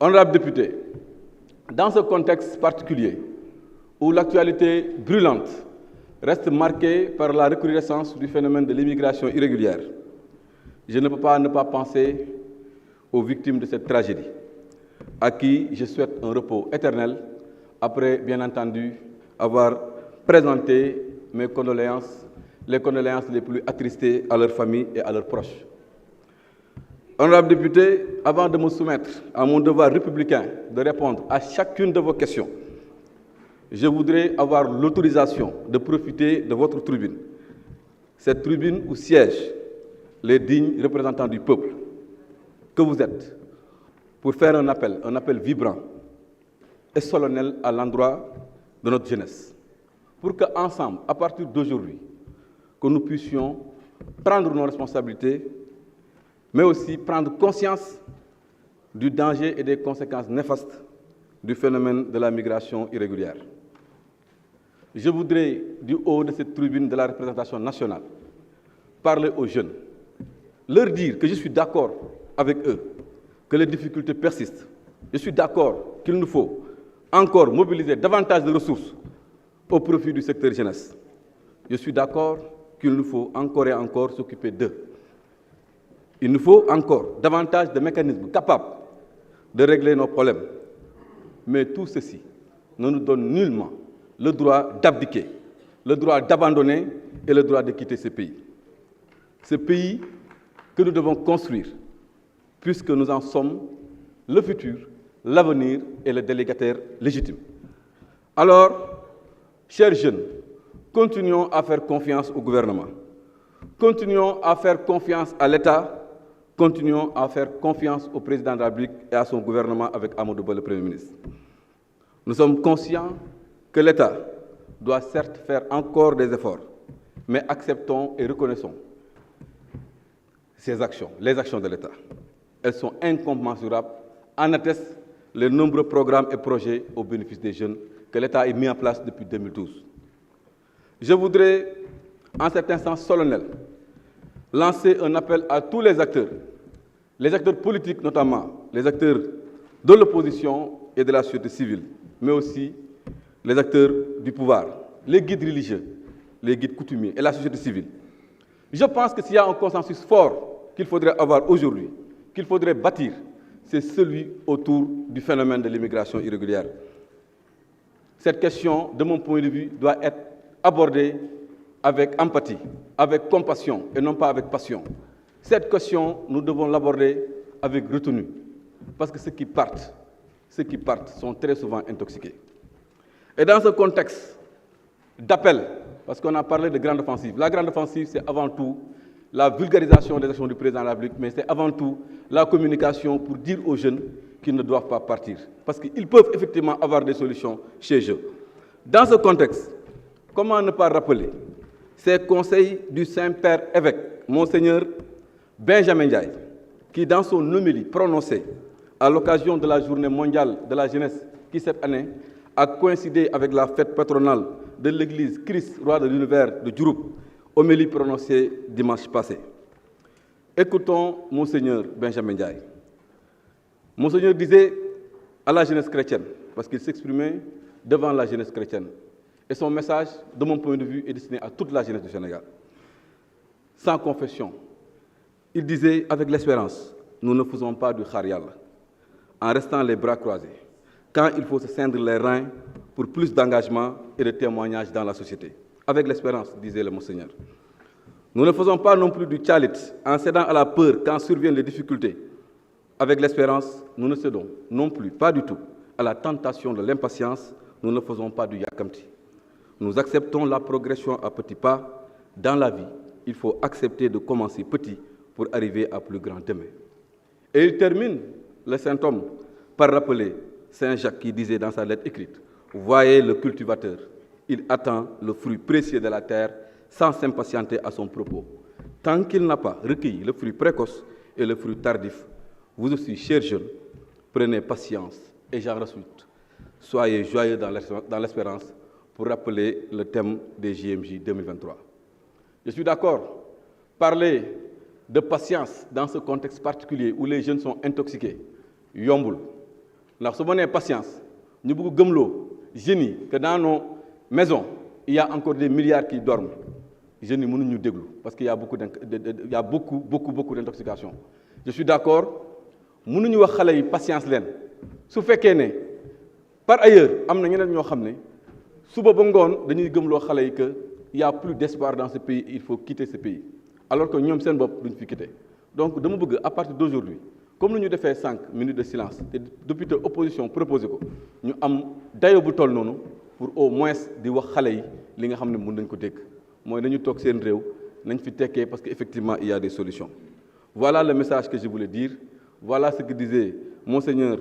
Honorables députés, dans ce contexte particulier où l'actualité brûlante reste marquée par la recrudescence du phénomène de l'immigration irrégulière, je ne peux pas ne pas penser aux victimes de cette tragédie, à qui je souhaite un repos éternel, après, bien entendu, avoir présenté mes condoléances, les condoléances les plus attristées à leurs familles et à leurs proches. Honorables députés, avant de me soumettre à mon devoir républicain de répondre à chacune de vos questions, je voudrais avoir l'autorisation de profiter de votre tribune, cette tribune où siègent les dignes représentants du peuple que vous êtes, pour faire un appel vibrant et solennel à l'endroit de notre jeunesse, pour qu'ensemble, à partir d'aujourd'hui, que nous puissions prendre nos responsabilités, mais aussi prendre conscience du danger et des conséquences néfastes du phénomène de la migration irrégulière. Je voudrais, du haut de cette tribune de la représentation nationale, parler aux jeunes, leur dire que je suis d'accord avec eux, que les difficultés persistent. Je suis d'accord qu'il nous faut encore mobiliser davantage de ressources au profit du secteur jeunesse. Je suis d'accord qu'il nous faut encore et encore s'occuper d'eux. Il nous faut encore davantage de mécanismes capables de régler nos problèmes. Mais tout ceci ne nous donne nullement le droit d'abdiquer, le droit d'abandonner et le droit de quitter ce pays. Ce pays que nous devons construire, puisque nous en sommes le futur, l'avenir et le délégataire légitime. Alors, chers jeunes, continuons à faire confiance au gouvernement, continuons à faire confiance à l'État, continuons à faire confiance au président de la République et à son gouvernement avec Amadou Ba, le Premier ministre. Nous sommes conscients que l'État doit certes faire encore des efforts, mais acceptons et reconnaissons ces actions, les actions de l'État. Elles sont incommensurables, en attestent les nombreux programmes et projets au bénéfice des jeunes que l'État a mis en place depuis 2012. Je voudrais, en cet instant solennel, lancer un appel à tous les acteurs politiques notamment, les acteurs de l'opposition et de la société civile, mais aussi les acteurs du pouvoir, les guides religieux, les guides coutumiers et la société civile. Je pense que s'il y a un consensus fort qu'il faudrait avoir aujourd'hui, qu'il faudrait bâtir, c'est celui autour du phénomène de l'immigration irrégulière. Cette question, de mon point de vue, doit être abordée avec empathie, avec compassion et non pas avec passion. Cette question, nous devons l'aborder avec retenue, parce que ceux qui partent sont très souvent intoxiqués. Et dans ce contexte d'appel, parce qu'on a parlé de grande offensive, la grande offensive, c'est avant tout la vulgarisation des actions du président de la République, mais c'est avant tout la communication pour dire aux jeunes qu'ils ne doivent pas partir, parce qu'ils peuvent effectivement avoir des solutions chez eux. Dans ce contexte, comment ne pas rappeler ces conseils du Saint-Père évêque, Monseigneur Benjamin Ndiaye, qui dans son homélie prononcée à l'occasion de la journée mondiale de la jeunesse, qui cette année a coïncidé avec la fête patronale de l'église Christ, roi de l'univers de Diouroup, homélie prononcée dimanche passé. Écoutons Monseigneur Benjamin Ndiaye. Monseigneur disait à la jeunesse chrétienne, parce qu'il s'exprimait devant la jeunesse chrétienne, et son message, de mon point de vue, est destiné à toute la jeunesse du Sénégal. Sans confession, il disait avec l'espérance, nous ne faisons pas du kharial, en restant les bras croisés, quand il faut se ceindre les reins pour plus d'engagement et de témoignage dans la société. Avec l'espérance, disait le Monseigneur. Nous ne faisons pas non plus du tchalit, en cédant à la peur quand surviennent les difficultés. Avec l'espérance, nous ne cédons non plus, pas du tout, à la tentation de l'impatience, nous ne faisons pas du yakamti. Nous acceptons la progression à petits pas. Dans la vie, il faut accepter de commencer petit pour arriver à plus grand demain. Et il termine, le saint homme, par rappeler Saint Jacques qui disait dans sa lettre écrite, « Voyez le cultivateur, il attend le fruit précieux de la terre sans s'impatienter à son propos. Tant qu'il n'a pas recueilli le fruit précoce et le fruit tardif, vous aussi, chers jeunes, prenez patience et j'en rajoute. Soyez joyeux dans l'espérance pour rappeler le thème des JMJ 2023. Je suis d'accord. Parler de patience dans ce contexte particulier où les jeunes sont intoxiqués, yombul. ndax su ma nee patience ñu bëgg gëmloo jeunes yi que dans nos maisons il y a encore des milliards qui dorment jeunes yi mënuñu déglu parce qu'il y a beaucoup d'intoxication. Je suis d'accord mënuñu wax xale yi patience leen su fekkee ne par ailleurs am na ñeneen ñoo xam ne suba ba ngoon dañuy gëmloo xale yi que il y a plus d'espoir dans ce pays, il faut quitter ce pays alors que ñoom seen bopp duñ fi quitter. Donc dama bëgg à partir d'aujourd'hui comme nous ñu defee 5 minutes de silence te député opposition proposé ko ñu am dayo bu toll noonu pour au moins di wax xale yi li nga xam ne mën nañ ko dégg mooy nañu toog seen réew nañ fi tekkee parce que effectivement il y a des solutions. Voilà le message que je voulais dire, voilà ce que disait Monseigneur